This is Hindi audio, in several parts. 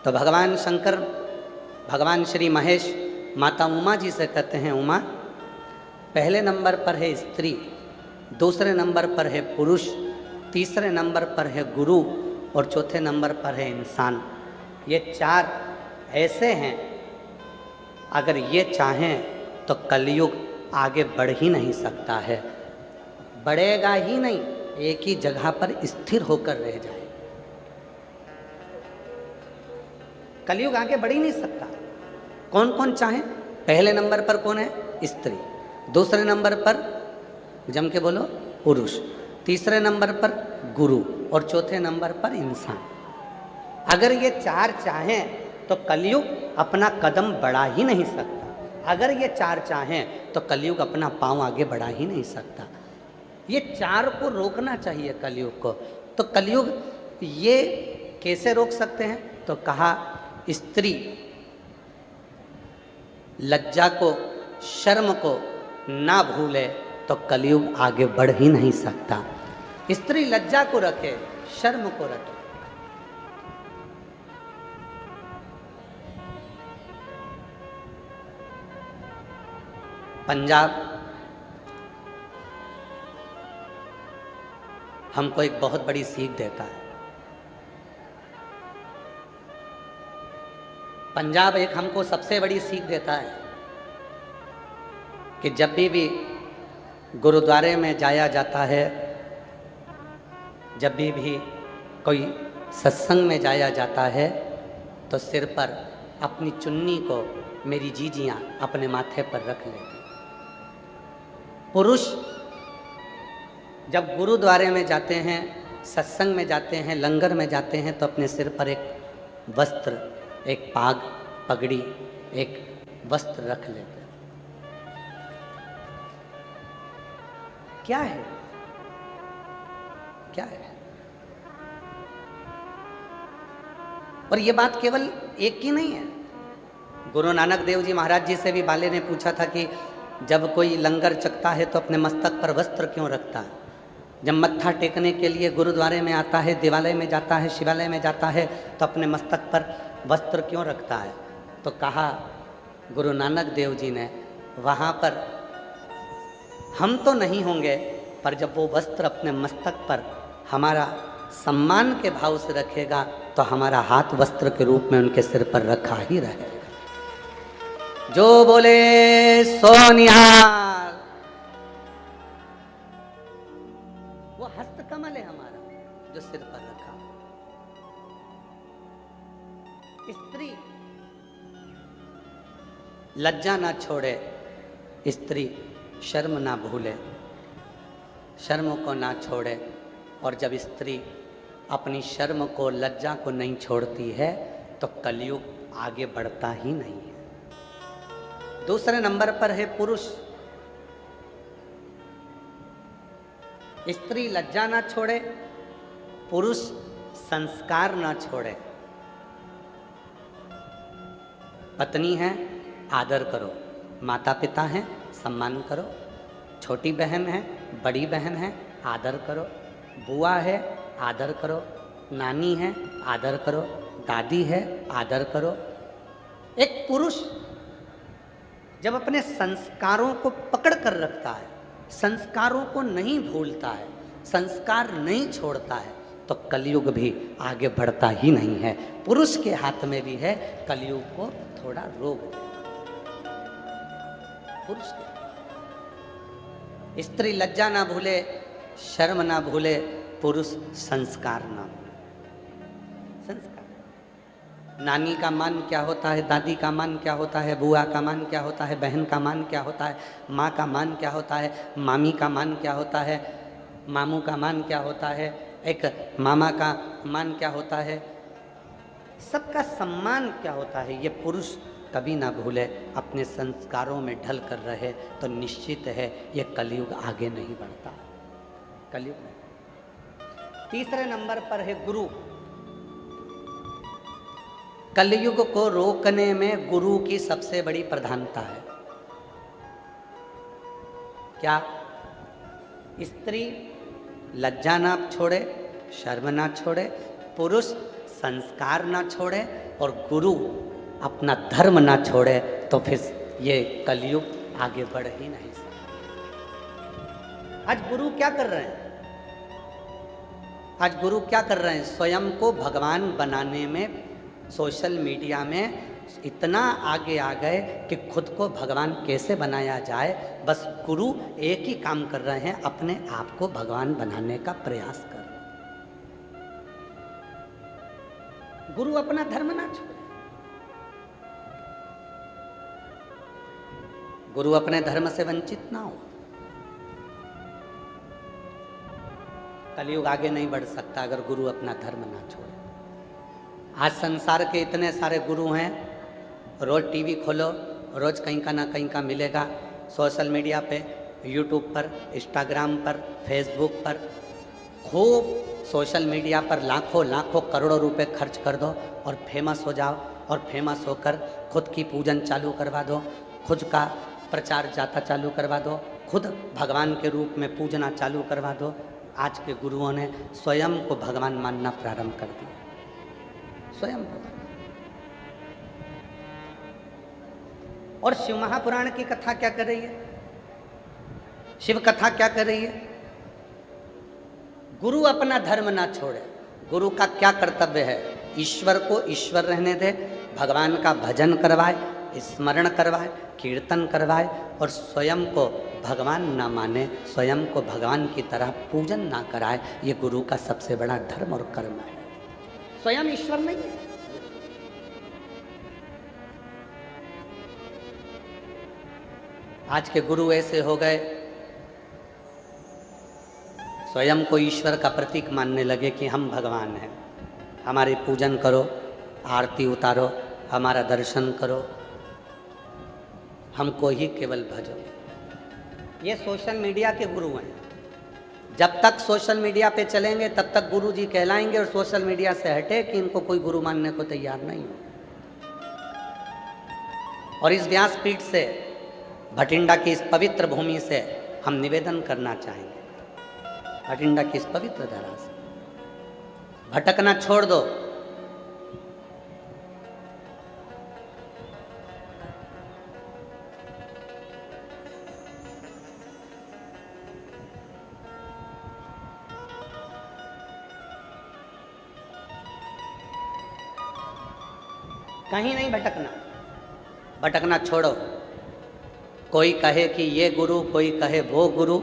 तो भगवान शंकर, भगवान श्री महेश माता उमा जी से कहते हैं, उमा पहले नंबर पर है स्त्री, दूसरे नंबर पर है पुरुष, तीसरे नंबर पर है गुरु और चौथे नंबर पर है इंसान। ये चार ऐसे हैं, अगर ये चाहें तो कलयुग आगे बढ़ ही नहीं सकता है, बढ़ेगा ही नहीं, एक ही जगह पर स्थिर होकर रह जाए। कलयुग आगे बढ़ ही नहीं सकता। कौन कौन चाहे? पहले नंबर पर कौन है? स्त्री, दूसरे नंबर पर जम के बोलो पुरुष, तीसरे नंबर पर गुरु और चौथे नंबर पर इंसान। अगर ये चार चाहें तो कलयुग अपना कदम बढ़ा ही नहीं सकता। अगर ये चार चाहें तो कलयुग अपना पांव आगे बढ़ा ही नहीं सकता। ये चार को रोकना चाहिए कलयुग को। तो कलयुग ये कैसे रोक सकते हैं? तो कहा स्त्री लज्जा को, शर्म को ना भूले तो कलयुग आगे बढ़ ही नहीं सकता। स्त्री लज्जा को रखे, शर्म को रखे। पंजाब हमको एक बहुत बड़ी सीख देता है। पंजाब एक हमको सबसे बड़ी सीख देता है कि जब भी गुरुद्वारे में जाया जाता है, जब भी कोई सत्संग में जाया जाता है, तो सिर पर अपनी चुन्नी को मेरी जीजियाँ अपने माथे पर रख लेती। पुरुष जब गुरुद्वारे में जाते हैं, सत्संग में जाते हैं, लंगर में जाते हैं, तो अपने सिर पर एक वस्त्र, एक पाग, पगड़ी, एक वस्त्र रख लेते हैं। क्या है? क्या है? और ये बात केवल एक की नहीं है। गुरु नानक देव जी महाराज जी से भी बाले ने पूछा था कि जब कोई लंगर चखता है तो अपने मस्तक पर वस्त्र क्यों रखता है? जब मत्था टेकने के लिए गुरुद्वारे में आता है, देवालय में जाता है, शिवालय में जाता है, तो अपने मस्तक पर वस्त्र क्यों रखता है? तो कहा गुरु नानक देव जी ने, वहाँ पर हम तो नहीं होंगे, पर जब वो वस्त्र अपने मस्तक पर हमारा सम्मान के भाव से रखेगा तो हमारा हाथ वस्त्र के रूप में उनके सिर पर रखा ही रहेगा। जो बोले सो निहाल। वो हस्त कमल है हमारा जो सिर पर रखा। स्त्री लज्जा ना छोड़े, स्त्री शर्म ना भूले, शर्म को ना छोड़े। और जब स्त्री अपनी शर्म को, लज्जा को नहीं छोड़ती है तो कलयुग आगे बढ़ता ही नहीं है। दूसरे नंबर पर है पुरुष। स्त्री लज्जा ना छोड़े, पुरुष संस्कार ना छोड़े। पत्नी है, आदर करो। माता पिता हैं, सम्मान करो। छोटी बहन है, बड़ी बहन है, आदर करो। बुआ है, आदर करो। नानी है, आदर करो। दादी है, आदर करो। एक पुरुष जब अपने संस्कारों को पकड़ कर रखता है, संस्कारों को नहीं भूलता है, संस्कार नहीं छोड़ता है, तो कलयुग भी आगे बढ़ता ही नहीं है। पुरुष के हाथ में भी है कलयुग को थोड़ा रोक देना। पुरुष के, स्त्री लज्जा ना भूले, शर्म ना भूले, पुरुष संस्कार ना भूले। संस्कार, नानी का मान क्या होता है, दादी का मान क्या होता है, बुआ का मान क्या होता है, बहन का मान क्या होता है, माँ का मान क्या होता है, मामी का मान क्या होता है, मामू का मान क्या होता है, एक मामा का मान क्या होता है, सबका सम्मान क्या होता है, ये पुरुष कभी ना भूले, अपने संस्कारों में ढल कर रहे तो निश्चित है ये कलयुग आगे नहीं बढ़ता। कलयुग नहीं। तीसरे नंबर पर है गुरु। कलयुग को रोकने में गुरु की सबसे बड़ी प्रधानता है। क्या? स्त्री लज्जा ना छोड़े, शर्म ना छोड़े, पुरुष संस्कार ना छोड़े, और गुरु अपना धर्म ना छोड़े तो फिर ये कलयुग आगे बढ़ ही नहीं सकता। आज गुरु क्या कर रहे हैं? आज गुरु क्या कर रहे हैं? स्वयं को भगवान बनाने में सोशल मीडिया में इतना आगे आ गए कि खुद को भगवान कैसे बनाया जाए, बस गुरु एक ही काम कर रहे हैं, अपने आप को भगवान बनाने का प्रयास कर रहे हैं। गुरु अपना धर्म ना छोड़े, गुरु अपने धर्म से वंचित ना हो। कलयुग आगे नहीं बढ़ सकता अगर गुरु अपना धर्म ना छोड़े। आज संसार के इतने सारे गुरु हैं, रोज टीवी खोलो, रोज कहीं का ना कहीं का मिलेगा। सोशल मीडिया पे, यूट्यूब पर, इंस्टाग्राम पर, फेसबुक पर, खूब सोशल मीडिया पर लाखों लाखों करोड़ों रुपए खर्च कर दो और फेमस हो जाओ, और फेमस होकर खुद की पूजन चालू करवा दो, खुद का प्रचार जाता चालू करवा दो, खुद भगवान के रूप में पूजना चालू करवा दो। आज के गुरुओं ने स्वयं को भगवान मानना प्रारंभ कर दिया, स्वयं को। और शिव महापुराण की कथा क्या कर रही है? शिव कथा क्या कर रही है? गुरु अपना धर्म ना छोड़े। गुरु का क्या कर्तव्य है? ईश्वर को ईश्वर रहने दे, भगवान का भजन करवाए, स्मरण करवाए, कीर्तन करवाए, और स्वयं को भगवान ना माने, स्वयं को भगवान की तरह पूजन ना कराए। ये गुरु का सबसे बड़ा धर्म और कर्म है। स्वयं ईश्वर नहीं है। आज के गुरु ऐसे हो गए, स्वयं को ईश्वर का प्रतीक मानने लगे कि हम भगवान हैं, हमारे पूजन करो, आरती उतारो, हमारा दर्शन करो, हमको ही केवल भजो। ये सोशल मीडिया के गुरु हैं। जब तक सोशल मीडिया पे चलेंगे तब तक गुरु जी कहलाएंगे, और सोशल मीडिया से हटे कि इनको कोई गुरु मानने को तैयार नहीं हो। और इस व्यासपीठ से, भटिंडा की इस पवित्र भूमि से हम निवेदन करना चाहेंगे, भटिंडा की इस पवित्र धरा से भटकना छोड़ दो। कहीं नहीं भटकना, भटकना छोड़ो। कोई कहे कि ये गुरु, कोई कहे वो गुरु,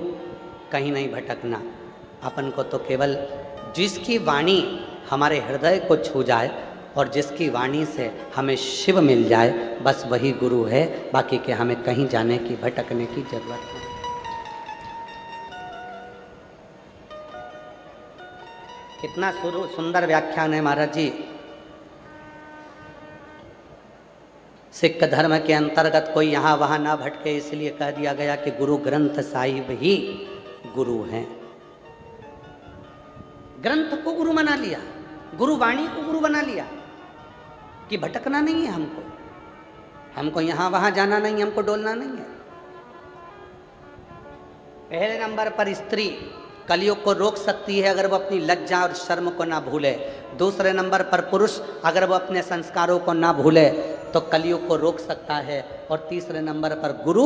कहीं नहीं भटकना। अपन को तो केवल जिसकी वाणी हमारे हृदय को छू जाए और जिसकी वाणी से हमें शिव मिल जाए, बस वही गुरु है। बाकी के हमें कहीं जाने की, भटकने की जरूरत नहीं। कितना सुंदर व्याख्यान है महाराज जी। सिख धर्म के अंतर्गत कोई यहाँ वहाँ ना भटके, इसलिए कह दिया गया कि गुरु ग्रंथ साहिब ही गुरु हैं। ग्रंथ को गुरु बना लिया, गुरु वाणी को गुरु बना लिया कि भटकना नहीं है हमको, हमको यहाँ वहाँ जाना नहीं, हमको डोलना नहीं है। पहले नंबर पर स्त्री कलयुग को रोक सकती है अगर वो अपनी लज्जा और शर्म को ना भूले। दूसरे नंबर पर पुरुष अगर वो अपने संस्कारों को ना भूले तो कलयुग को रोक सकता है। और तीसरे नंबर पर गुरु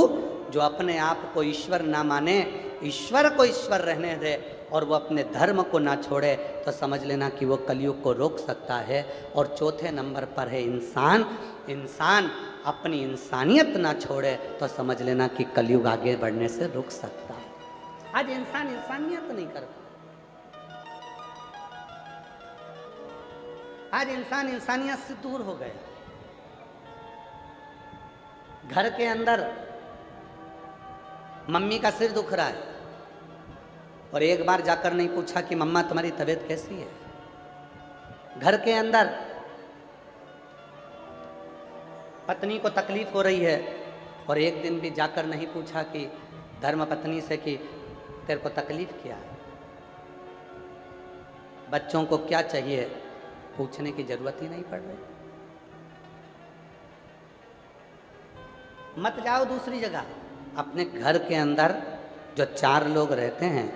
जो अपने आप को ईश्वर ना माने, ईश्वर को ईश्वर रहने दे और वो अपने धर्म को ना छोड़े, तो समझ लेना कि वो कलयुग को रोक सकता है। और चौथे नंबर पर है इंसान। इंसान अपनी इंसानियत ना छोड़े तो समझ लेना कि कलयुग आगे बढ़ने से रुक सकता है। आज इंसान इंसानियत नहीं करता, आज इंसान इंसानियत से दूर हो गया। घर के अंदर मम्मी का सिर दुख रहा है और एक बार जाकर नहीं पूछा कि मम्मा तुम्हारी तबीयत कैसी है। घर के अंदर पत्नी को तकलीफ हो रही है और एक दिन भी जाकर नहीं पूछा कि धर्म पत्नी से कि तेरे को तकलीफ क्या है। बच्चों को क्या चाहिए पूछने की जरूरत ही नहीं पड़ रही। मत जाओ दूसरी जगह, अपने घर के अंदर जो 4 लोग रहते हैं,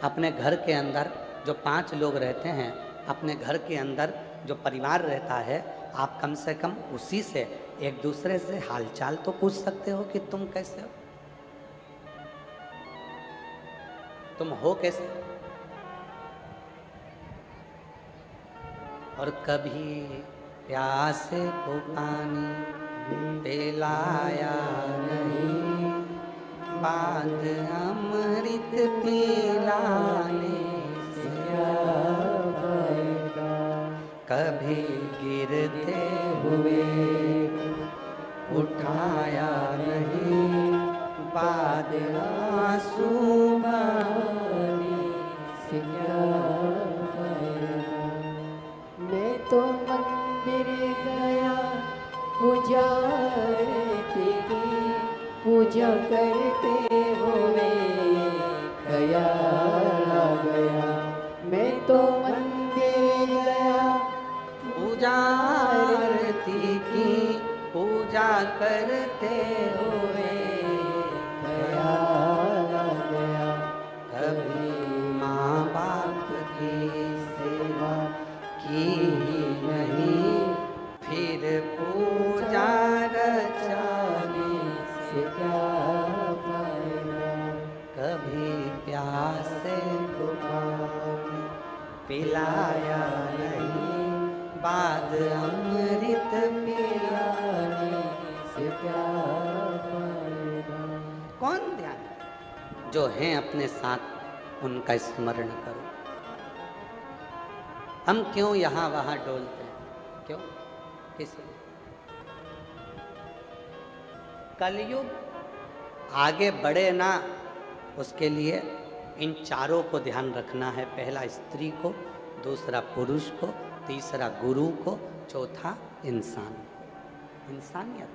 अपने घर के अंदर जो 5 लोग रहते हैं, अपने घर के अंदर जो परिवार रहता है, आप कम से कम उसी से एक दूसरे से हालचाल तो पूछ सकते हो कि तुम कैसे हो, तुम हो कैसे। और कभी प्यासे को पानी पिलाया नहीं, बाद अमृत पिलाने से क्या फायदा। कभी गिरते हुए उठाया नहीं, बाद आंसू बहाने से क्या फायदा। मैं तो मंदिर गया पुजारती की पूजा करते हुए ख्याल आ गया। मैं तो मंदिर गया पूजा आरती की पूजा करते हुए ख्याल आ गया। कभी माँ बाप की सेवा की ही नहीं, फिर पूजा रचाने से क्या फायदा। कभी प्यासे को पानी पिलाया नहीं, बाद अमृत पिलाने से क्या फायदा। कौन ध्यान, जो हैं अपने साथ उनका स्मरण करो। हम क्यों यहाँ वहाँ डोलते हैं, क्यों, किस लिए? कलयुग आगे बढ़े ना, उसके लिए इन चारों को ध्यान रखना है। पहला स्त्री को, दूसरा पुरुष को, तीसरा गुरु को, चौथा इंसान, इंसानियत।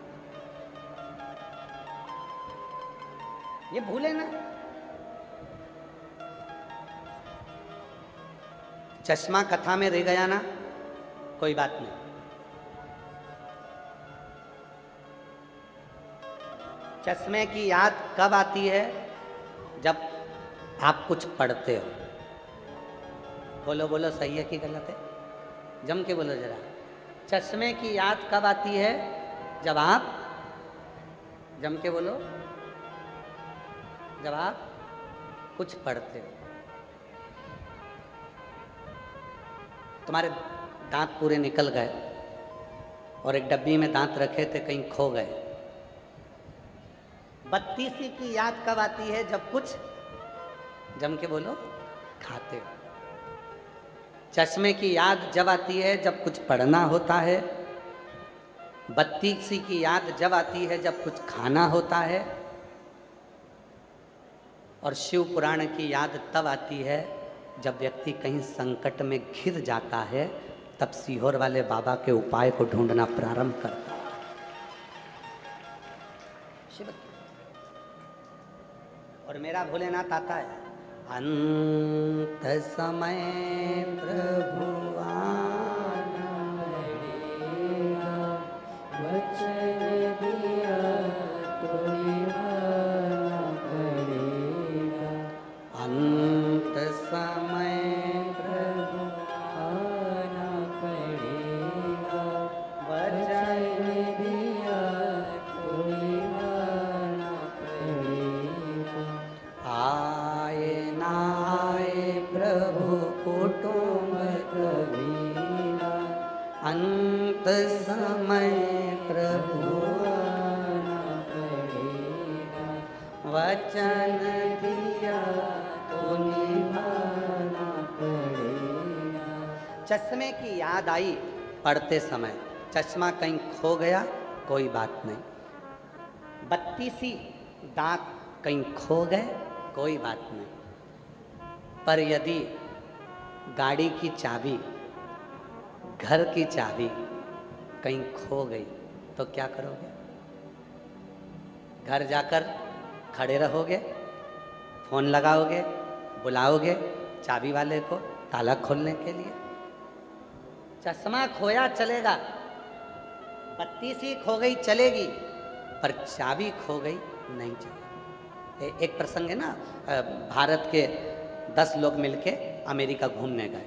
ये भूले ना। चश्मा कथा में रह गया ना, कोई बात नहीं। चश्मे की याद कब आती है? जब आप कुछ पढ़ते हो। बोलो बोलो, सही है कि गलत है? जम के बोलो जरा। चश्मे की याद कब आती है? जब आप, जम के बोलो, जब आप कुछ पढ़ते हो। तुम्हारे दांत पूरे निकल गए और एक डब्बी में दांत रखे थे, कहीं खो गए। बत्तीसी की याद कब आती है? जब कुछ, जम के बोलो, खाते हो। चश्मे की याद जब आती है जब कुछ पढ़ना होता है। बत्तीसी की याद जब आती है जब कुछ खाना होता है। और शिव पुराण की याद तब आती है जब व्यक्ति कहीं संकट में घिर जाता है, तब सीहोर वाले बाबा के उपाय को ढूंढना प्रारंभ करता है। शिव और मेरा भोलेनाथ आता है। अंत समय प्रभु आना पड़ेगा, वचन दिया तो निभाना पड़ेगा। अंत समय प्रभु आना पड़ेगा, वचन दिया तो निभाना पड़ेगा। आए ना आए प्रभु कुटुंब कबीरा, अंत समय प्रभु आना पड़ेगा, वचन दिया तो निभाना पड़ेगा। चश्मे की याद आई पढ़ते समय, चश्मा कहीं खो गया, कोई बात नहीं। बत्तीसी दांत कहीं खो गए, कोई बात नहीं। पर यदि गाड़ी की चाबी, घर की चाबी कहीं खो गई तो क्या करोगे? घर जाकर खड़े रहोगे, फोन लगाओगे, बुलाओगे चाबी वाले को ताला खोलने के लिए? चश्मा खोया चलेगा, बत्तीसी खो गई चलेगी, पर चाबी खो गई नहीं चलेगी। एक प्रसंग है ना, भारत के 10 लोग मिलके अमेरिका घूमने गए।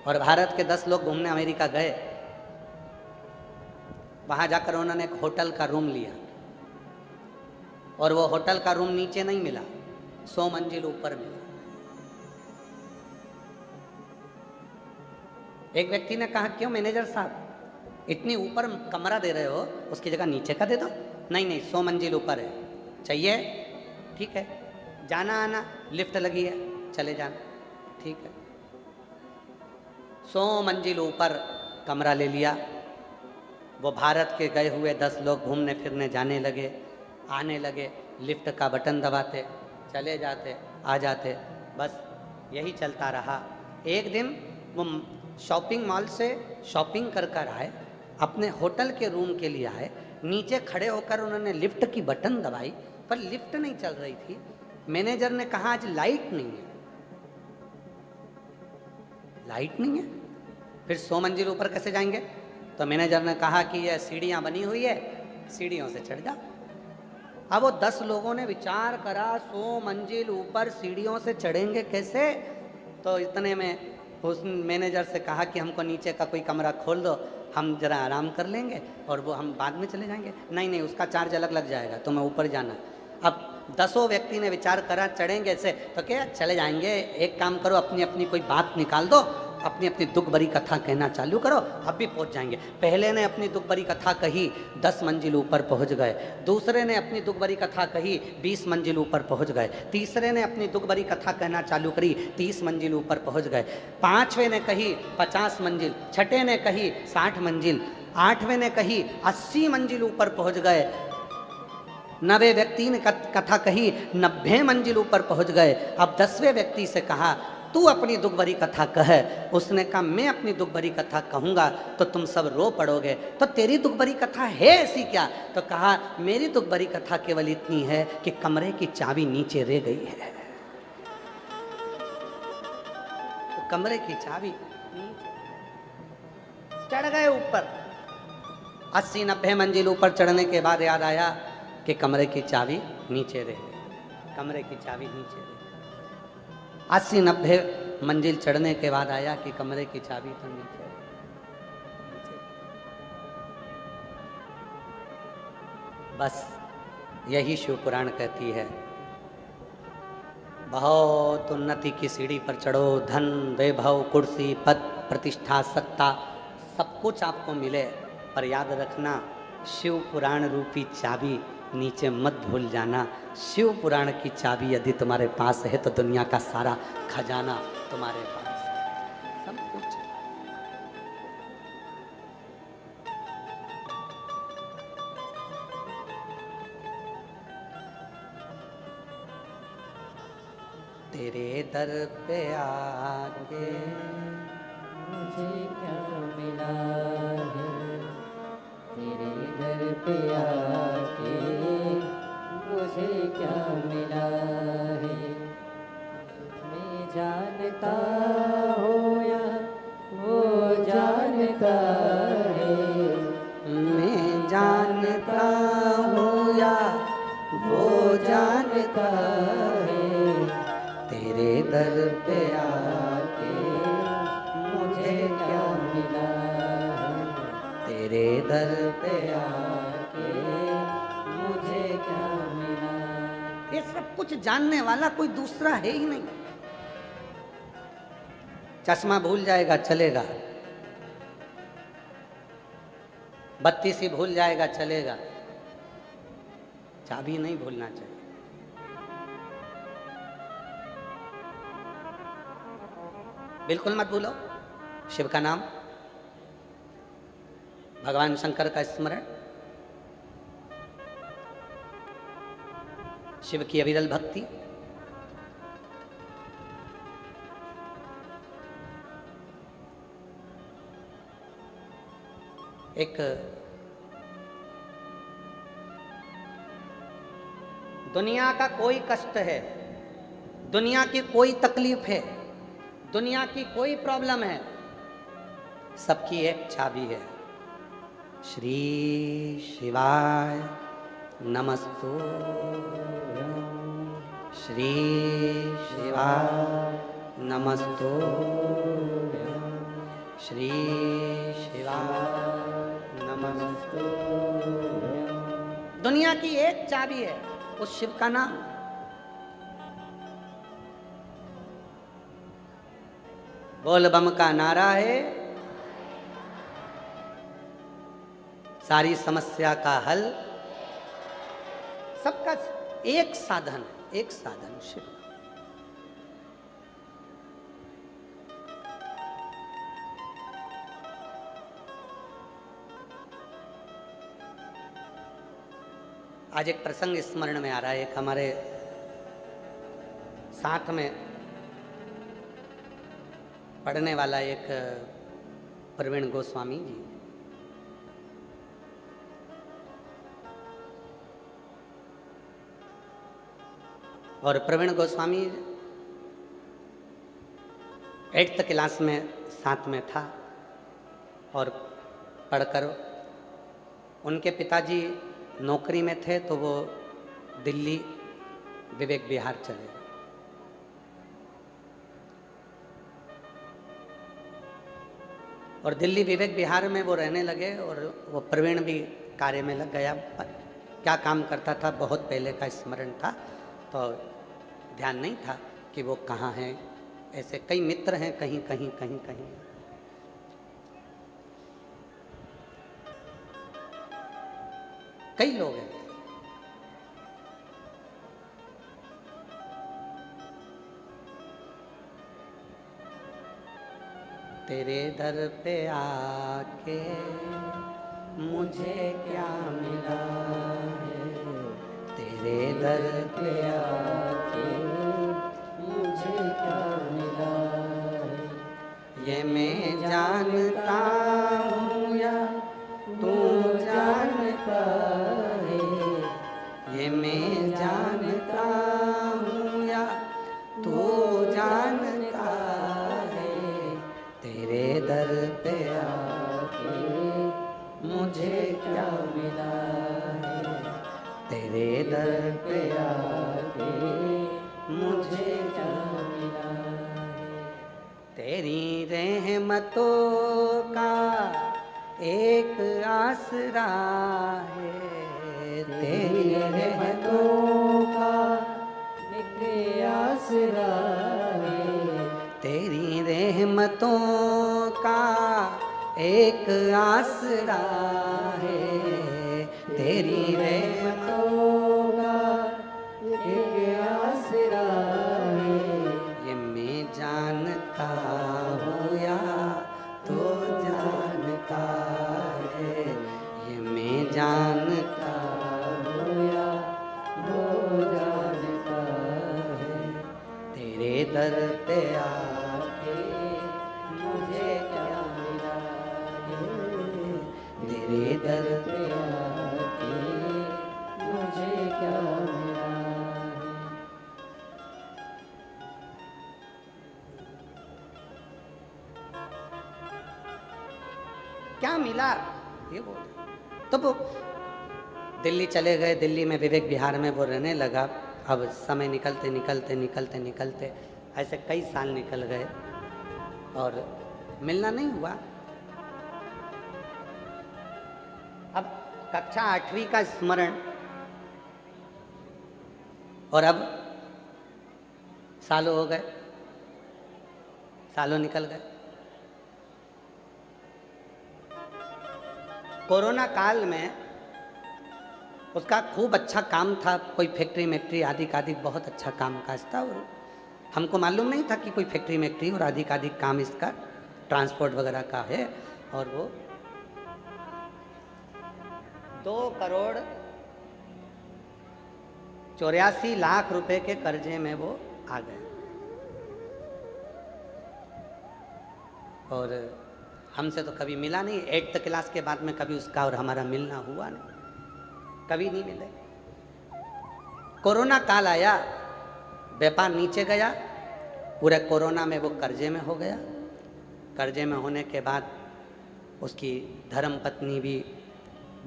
और भारत के 10 लोग घूमने अमेरिका गए। वहां जाकर उन्होंने एक होटल का रूम लिया और वो होटल का रूम नीचे नहीं मिला, 100 मंजिल ऊपर मिला। एक व्यक्ति ने कहा, क्यों मैनेजर साहब, इतनी ऊपर कमरा दे रहे हो, उसकी जगह नीचे का दे दो। नहीं नहीं, 100 मंजिल ऊपर है, चाहिए? ठीक है, जाना आना लिफ्ट लगी है, चले जाना, ठीक है। 100 मंजिल ऊपर कमरा ले लिया। वो भारत के गए हुए 10 लोग घूमने फिरने जाने लगे, आने लगे, लिफ्ट का बटन दबाते, चले जाते, आ जाते, बस यही चलता रहा। एक दिन वो शॉपिंग मॉल से शॉपिंग कर कर आए, अपने होटल के रूम के लिए आए, नीचे खड़े होकर उन्होंने लिफ्ट की बटन दबाई, पर लिफ्ट नहीं चल रही थी। मैनेजर ने कहा, आज लाइट नहीं है। लाइट नहीं है, फिर 100 मंजिल ऊपर कैसे जाएंगे? तो मैनेजर ने कहा कि ये सीढ़ियां बनी हुई है, सीढ़ियों से चढ़ जाओ। अब वो 10 लोगों ने विचार करा, 100 मंजिल ऊपर सीढ़ियों से चढ़ेंगे कैसे? तो इतने में उस मैनेजर से कहा कि हमको नीचे का कोई कमरा खोल दो, हम जरा आराम कर लेंगे और वो हम बाद में चले जाएंगे। नहीं नहीं, उसका चार्ज अलग लग जाएगा, तुम्हें ऊपर जाना। अब 10 व्यक्ति ने विचार करा, चढ़ेंगे ऐसे, तो क्या चले जाएंगे। एक काम करो, अपनी अपनी कोई बात निकाल दो, अपनी अपनी दुख भरी कथा कहना चालू करो, अब भी पहुंच जाएंगे। पहले ने अपनी दुख भरी कथा कही, 10 मंजिल ऊपर पहुंच गए। दूसरे ने अपनी दुख भरी कथा कही, 20 मंजिल ऊपर पहुंच गए। तीसरे ने अपनी दुख भरी कथा कहना चालू करी, 30 मंजिल ऊपर पहुंच गए। पांचवें ने कही 50 मंजिल, छठे ने कही 60 मंजिल, आठवें ने कही 80 मंजिल ऊपर पहुंच गए। 90 व्यक्ति ने कथा कही, 90 मंजिल ऊपर पहुंच गए। अब 10वें व्यक्ति से कहा, तू अपनी दुख भरी कथा कह। उसने कहा, मैं अपनी दुख भरी कथा कहूँगा तो तुम सब रो पड़ोगे, तो तेरी दुख भरी कथा है ऐसी क्या? तो कहा, मेरी दुख भरी कथा केवल इतनी है कि कमरे की चाबी नीचे रह गई है। तो कमरे की चाबी नीचे, चढ़ गए ऊपर। 80-90 मंजिल ऊपर चढ़ने के बाद याद आया कि कमरे की चाबी नीचे रह गई, कमरे की चाबी नीचे रह गई। 80-90 मंजिल चढ़ने के बाद आया कि कमरे की चाबी तो नीचे। बस यही शिव पुराण कहती है, बहुत उन्नति की सीढ़ी पर चढ़ो, धन वैभव कुर्सी पद प्रतिष्ठा सत्ता सब कुछ आपको मिले, पर याद रखना शिव पुराण रूपी चाबी नीचे मत भूल जाना। शिव पुराण की चाबी यदि तुम्हारे पास है तो दुनिया का सारा खजाना तुम्हारे पास है, सब कुछ। तेरे दर पे आके मुझे क्या मिला है, तेरे दर पे आके मुझे क्या मिला है। मैं जानता हूँ या वो जानता है, मैं जानता हूँ या वो जानता है, तेरे दर पे आके मुझे क्या मिला है, तेरे दर पे आके मुझे क्या मिला। ये सब कुछ जानने वाला कोई दूसरा है ही नहीं। चश्मा भूल जाएगा चलेगा, बत्ती सी भूल जाएगा चलेगा, चाबी नहीं भूलना चाहिए। बिल्कुल मत भूलो शिव का नाम, भगवान शंकर का स्मरण, शिव की अविरल भक्ति। एक दुनिया का कोई कष्ट है, दुनिया की कोई तकलीफ है, दुनिया की कोई प्रॉब्लम है, सबकी एक चाबी है, श्री शिवाय नमस्तुभ्यं, श्री शिवाय नमस्तुभ्यं, श्री शिवाय नमस्तु। दुनिया की एक चाबी है, उस शिव का नाम। बोल बम का नारा है, सारी समस्या का हल। सबका एक साधन है, एक साधन शिव। आज एक प्रसंग स्मरण में आ रहा है। एक हमारे साथ में पढ़ने वाला एक प्रवीण गोस्वामी जी, और प्रवीण गोस्वामी 8th क्लास में साथ में था, और पढ़कर उनके पिताजी नौकरी में थे तो वो दिल्ली विवेक विहार चले गए। और दिल्ली विवेक विहार में वो रहने लगे, और वो प्रवीण भी कार्य में लग गया। क्या काम करता था बहुत पहले का स्मरण था, तो ध्यान नहीं था कि वो कहाँ हैं। ऐसे कई मित्र हैं, कहीं कहीं कहीं कहीं। कई लोग हैं। तेरे दर पे आके मुझे क्या मिला है, तेरे दर पे आके मुझे क्या मिला है, ये मैं जानता हूँ या तू जानता है, ये मैं जानता हूँ या तू जानता है, तेरे दर पे आके मुझे क्या मिला है, तेरे दर पे आके मुझे क्या मिला है। तेरी रहमतों का एक आसरा है, तेरी रहमतों का एक आसरा है, तेरी रहमतों का एक आसरा है, तेरी रहमतों का एक आसरा है, ये मैं जानता हूँ या तो जानता है, ये मैं जानता हूँ या वो जानता है, तेरे दर पे आके मुझे क्या मिला है, तेरे दर पे आके मुझे क्या मिला है। क्या मिला ये बोल। तो वो दिल्ली चले गए, दिल्ली में विवेक विहार में वो रहने लगा। अब समय निकलते निकलते निकलते निकलते ऐसे कई साल निकल गए और मिलना नहीं हुआ। अब कक्षा 8वीं का स्मरण, और अब सालों हो गए, सालों निकल गए। कोरोना काल में उसका खूब अच्छा काम था, कोई फैक्ट्री मैक्ट्री आदि आदि बहुत अच्छा काम काज था। और हमको मालूम नहीं था कि कोई फैक्ट्री मैक्ट्री और आदि काम इसका ट्रांसपोर्ट वगैरह का है। और वो 2,84,00,000 रुपए के कर्जे में वो आ गए। और हमसे तो कभी मिला नहीं, 8th क्लास के बाद में कभी उसका और हमारा मिलना हुआ नहीं, कभी नहीं मिले। कोरोना काल आया, व्यापार नीचे गया, पूरे कोरोना में वो कर्जे में हो गया। कर्जे में होने के बाद उसकी धर्म पत्नी भी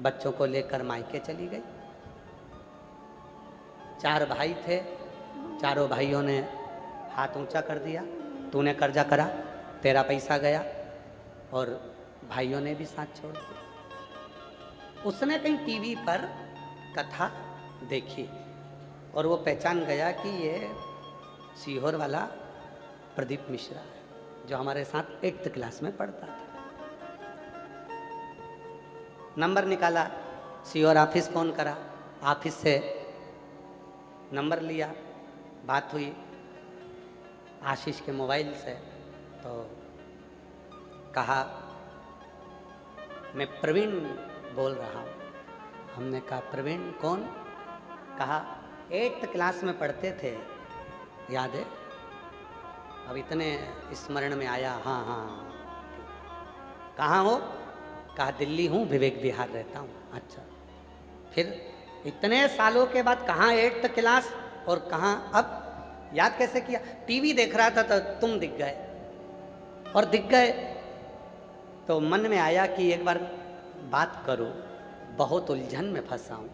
बच्चों को लेकर मायके चली गई। 4 भाई थे, चारों भाइयों ने हाथ ऊंचा कर दिया, तूने कर्जा करा, तेरा पैसा गया। और भाइयों ने भी साथ छोड़ दिया। उसने कहीं टीवी पर कथा देखी और वो पहचान गया कि ये सीहोर वाला प्रदीप मिश्रा है जो हमारे साथ 8th क्लास में पढ़ता था। नंबर निकाला, सीहोर ऑफिस फ़ोन करा, ऑफिस से नंबर लिया, बात हुई आशीष के मोबाइल से। तो कहा मैं प्रवीण बोल रहा हूँ। हमने कहा प्रवीण कौन? कहा 8th क्लास में पढ़ते थे, याद है? अब इतने स्मरण में आया। हाँ हाँ। कहाँ हो? कहा दिल्ली हूँ, विवेक विहार रहता हूँ। अच्छा, फिर इतने सालों के बाद कहाँ 8th क्लास और कहाँ अब याद कैसे किया? टीवी देख रहा था तो तुम दिख गए, और दिख गए तो मन में आया कि एक बार बात करूं। बहुत उलझन में फंसा हूं,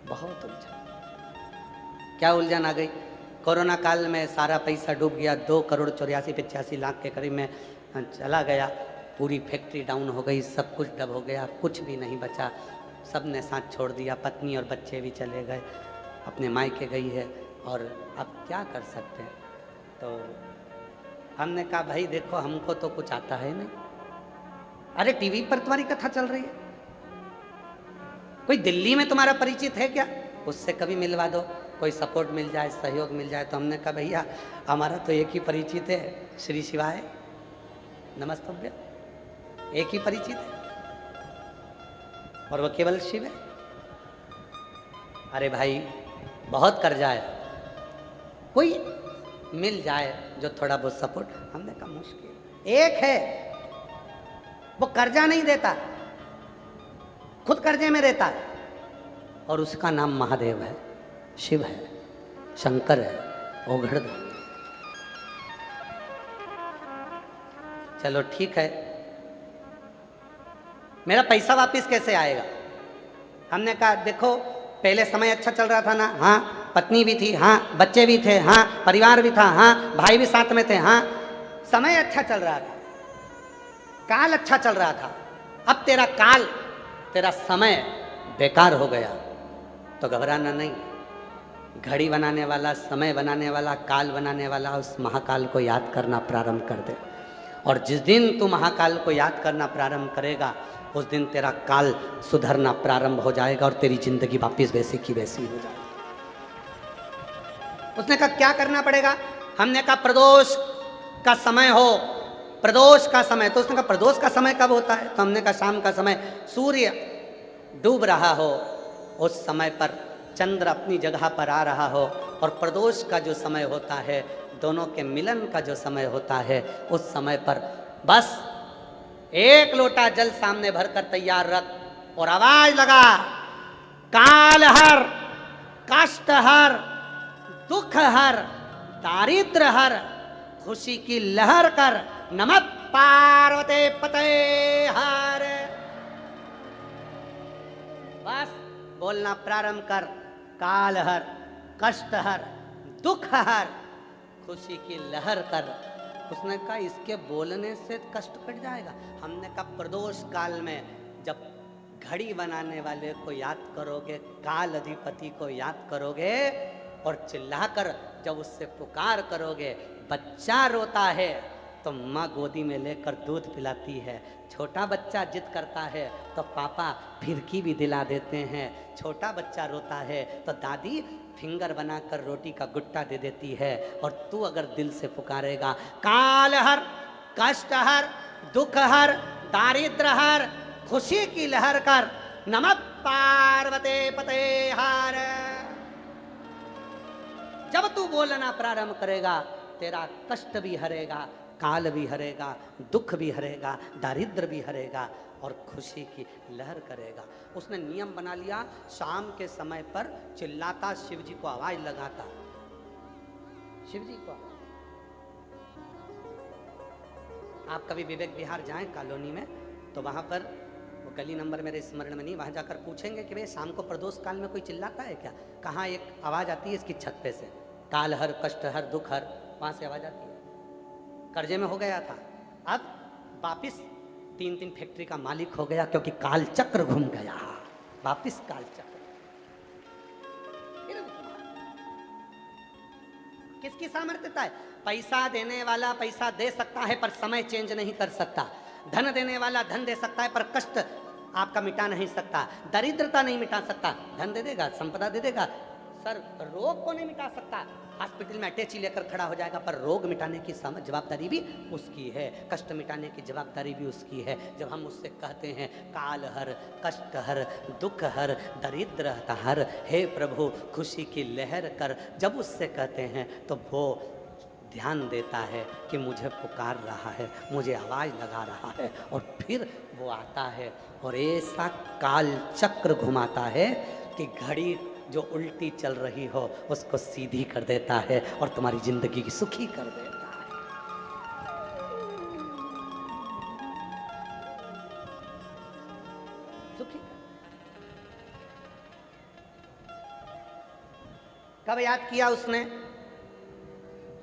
बहुत उलझन। क्या उलझन आ गई? कोरोना काल में सारा पैसा डूब गया, 2,84,85,00,000 के करीब में चला गया। पूरी फैक्ट्री डाउन हो गई, सब कुछ डब हो गया, कुछ भी नहीं बचा। सब ने साथ छोड़ दिया, पत्नी और बच्चे भी चले गए, अपने मायके गई है, और अब क्या कर सकते हैं? तो हमने कहा भाई देखो हमको तो कुछ आता है नहीं। अरे टीवी पर तुम्हारी कथा चल रही है, कोई दिल्ली में तुम्हारा परिचित है क्या? उससे कभी मिलवा दो, कोई सपोर्ट मिल जाए, सहयोग मिल जाए। तो हमने कहा भैया हमारा तो एक ही परिचित है, श्री शिवाय नमस्तभ्य, एक ही परिचित है और वो केवल शिव है। अरे भाई बहुत कर्जा है, कोई मिल जाए जो थोड़ा बहुत सपोर्ट। हमने कहा मुश्किल। एक है वो कर्जा नहीं देता, खुद कर्जे में रहता है, और उसका नाम महादेव है, शिव है, शंकर है, ओघड़दानी। चलो ठीक है, मेरा पैसा वापस कैसे आएगा? हमने कहा देखो पहले समय अच्छा चल रहा था ना, हाँ, पत्नी भी थी, हाँ, बच्चे भी थे, हाँ, परिवार भी था, हाँ, भाई भी साथ में थे, हाँ, समय अच्छा चल रहा था, काल अच्छा चल रहा था। अब तेरा काल, तेरा समय बेकार हो गया तो घबराना नहीं। घड़ी बनाने वाला, समय बनाने वाला, काल बनाने वाला उस महाकाल को याद करना प्रारंभ कर दे, और जिस दिन तू महाकाल को याद करना प्रारंभ करेगा उस दिन तेरा काल सुधरना प्रारंभ हो जाएगा और तेरी जिंदगी वापिस वैसी की वैसी हो जाएगी। उसने कहा क्या करना पड़ेगा? हमने कहा प्रदोष का समय हो, प्रदोष का समय। तो उसने कहा प्रदोष का समय कब होता है? तो हमने कहा शाम का समय, सूर्य डूब रहा हो उस समय पर, चंद्र अपनी जगह पर आ रहा हो, और प्रदोष का जो समय होता है, दोनों के मिलन का जो समय होता है, उस समय पर बस 1 लोटा जल सामने भरकर तैयार रख और आवाज लगा, काल हर, कष्ट हर, दुख हर, दारिद्र हर, खुशी की लहर कर, नमः पार्वती पते हर। बस बोलना प्रारंभ कर, काल हर, कष्ट हर, दुख हर, खुशी की लहर कर। उसने कहा इसके बोलने से कष्ट कट जाएगा। हमने कहा प्रदोष काल में जब घड़ी बनाने वाले को याद करोगे, काल अधिपति को याद करोगे, और चिल्लाकर जब उससे पुकार करोगे, बच्चा रोता है तो माँ गोदी में लेकर दूध पिलाती है, छोटा बच्चा जिद करता है तो पापा फिरकी भी दिला देते हैं, छोटा बच्चा रोता है तो दादी फिंगर बनाकर रोटी का गुट्टा दे देती है। और तू अगर दिल से पुकारेगा, काल हर, कष्ट हर, दुख हर, दारिद्र हर, खुशी की लहर कर, नमः पार्वती पते हर। जब तू बोलना प्रारंभ करेगा तेरा कष्ट भी हरेगा, काल भी हरेगा, दुख भी हरेगा, दारिद्र भी हरेगा, और खुशी की लहर करेगा। उसने नियम बना लिया, शाम के समय पर चिल्लाता, शिव जी को आवाज लगाता, शिव जी को। आप कभी विवेक विहार जाएं कॉलोनी में तो वहां पर वो गली नंबर मेरे स्मरण में नहीं, वहां जाकर पूछेंगे कि भाई शाम को प्रदोष काल में कोई चिल्लाता है क्या? कहाँ एक आवाज आती है इसकी छत पे से, काल हर, कष्ट हर, दुख हर, वहां से आवाज आती है। कर्जे में हो गया था, अब वापिस 3 फैक्ट्री का मालिक हो गया, क्योंकि काल चक्र घूम गया, वापिस काल चक्र। किसकी सामर्थ्यता है? पैसा देने वाला पैसा दे सकता है पर समय चेंज नहीं कर सकता। धन देने वाला धन दे सकता है पर कष्ट आपका मिटा नहीं सकता, दरिद्रता नहीं मिटा सकता। धन दे देगा, संपदा दे देगा, सर रोग को नहीं मिटा सकता। हॉस्पिटल में अटैची लेकर खड़ा हो जाएगा, पर रोग मिटाने की जवाबदारी भी उसकी है, कष्ट मिटाने की जवाबदारी भी उसकी है। जब हम उससे कहते हैं काल हर, कष्ट हर, दुख हर, दरिद्रता हर, हे प्रभु खुशी की लहर कर, जब उससे कहते हैं तो वो ध्यान देता है कि मुझे पुकार रहा है, मुझे आवाज़ लगा रहा है, और फिर वो आता है और ऐसा काल चक्र घुमाता है कि घड़ी जो उल्टी चल रही हो उसको सीधी कर देता है और तुम्हारी जिंदगी की सुखी कर देता है। सुखी कब याद किया उसने?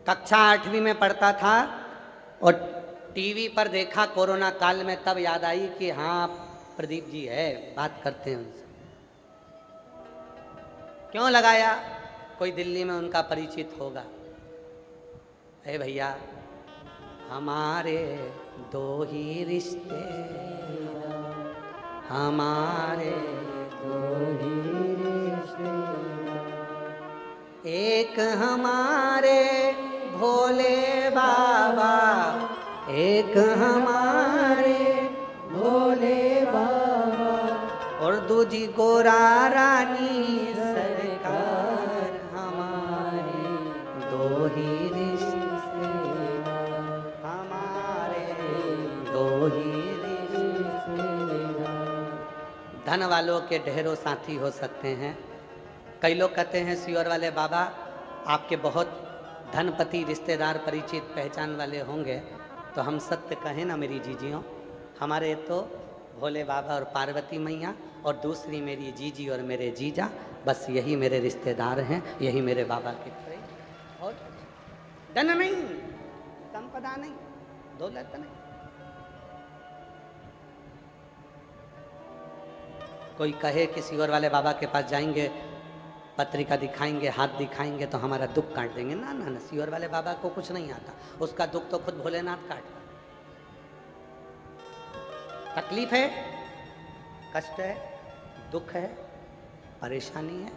कक्षा 8वीं में पढ़ता था और टीवी पर देखा कोरोना काल में, तब याद आई कि हाँ प्रदीप जी है, बात करते हैं उनसे। क्यों लगाया? कोई दिल्ली में उनका परिचित होगा। अरे भैया हमारे 2 ही रिश्ते, हमारे 2 ही रिश्ते, एक हमारे भोले बाबा, एक हमारे भोले बाबा, और दूजी गोरा रानी सरकार, हमारे 2 ही रिश्ते, हमारे 2 ही रिश्ते। धन वालों के ढेरों साथी हो सकते हैं। कई लोग कहते हैं सियोर वाले बाबा आपके बहुत धनपति रिश्तेदार परिचित पहचान वाले होंगे, तो हम सत्य कहें ना मेरी जीजियों, हमारे तो भोले बाबा और पार्वती मैया और दूसरी मेरी जीजी और मेरे जीजा, बस यही मेरे रिश्तेदार हैं, यही मेरे बाबा के खड़े। और धन नहीं, संपदा नहीं, दौलत नहीं। कोई कहे कि सियोर वाले बाबा के पास जाएंगे, पत्रिका दिखाएंगे, हाथ दिखाएंगे तो हमारा दुख काट देंगे, ना ना ना, सियोर वाले बाबा को कुछ नहीं आता, उसका दुख तो खुद भोलेनाथ काटता। तकलीफ है, कष्ट है, दुख है, परेशानी है,